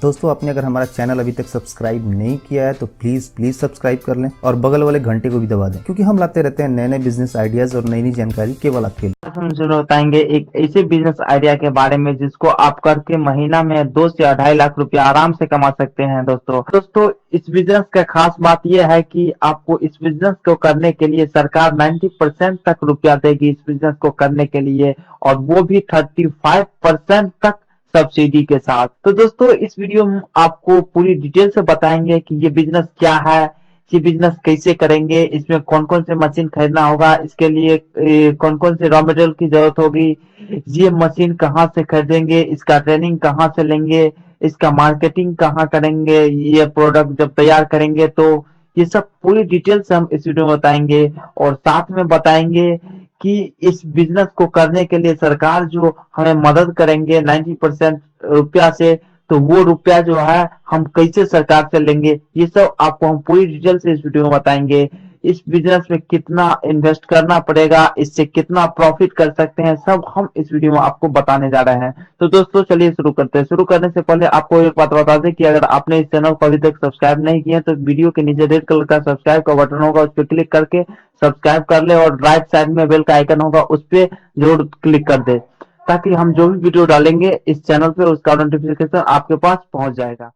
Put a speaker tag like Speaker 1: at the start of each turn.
Speaker 1: दोस्तों आपने अगर हमारा चैनल अभी तक सब्सक्राइब नहीं किया है तो प्लीज सब्सक्राइब कर लें और बगल वाले घंटे को भी दबा दें, क्योंकि हम लाते रहते हैं नए नए बिजनेस आइडियाज और नई नई जानकारी केवल आपके लिए।
Speaker 2: हम जरूर बताएंगे एक ऐसे बिजनेस आइडिया के बारे में जिसको आप करके महीना में 2 से 2.5 लाख रुपया आराम से कमा सकते हैं। दोस्तों इस बिजनेस का खास बात यह है कि आपको इस बिजनेस को करने के लिए सरकार 90% तक रुपया देगी इस बिजनेस को करने के लिए, और वो भी 35% तक सब्सिडी के साथ। तो दोस्तों इस वीडियो में आपको पूरी डिटेल से बताएंगे कि ये बिजनेस क्या है, ये बिजनेस कैसे करेंगे, इसमें कौन कौन से मशीन खरीदना होगा, इसके लिए कौन कौन से रॉ मटेरियल की जरूरत होगी, ये मशीन कहाँ से खरीदेंगे, इसका ट्रेनिंग कहाँ से लेंगे, इसका मार्केटिंग कहाँ करेंगे, ये प्रोडक्ट जब तैयार करेंगे तो ये सब पूरी डिटेल से हम इस वीडियो में बताएंगे। और साथ में बताएंगे कि इस बिजनेस को करने के लिए सरकार जो हमें मदद करेंगे 90% रुपया से, तो वो रुपया जो है हम कैसे सरकार से लेंगे, ये सब आपको हम पूरी डिटेल से इस वीडियो में बताएंगे। इस बिजनेस में कितना इन्वेस्ट करना पड़ेगा, इससे कितना प्रॉफिट कर सकते हैं, सब हम इस वीडियो में आपको बताने जा रहे हैं। तो दोस्तों चलिए शुरू करते हैं। शुरू करने से पहले आपको एक बात बता दें कि अगर आपने इस चैनल को अभी तक सब्सक्राइब नहीं किया तो वीडियो के नीचे रेड कलर का सब्सक्राइब का बटन होगा, उस पर क्लिक करके सब्सक्राइब कर ले, और राइट साइड में बेल का आइकन होगा उस पर जरूर क्लिक कर दे, ताकि हम जो भी वीडियो डालेंगे इस चैनल पे उसका नोटिफिकेशन आपके पास पहुंच जाएगा।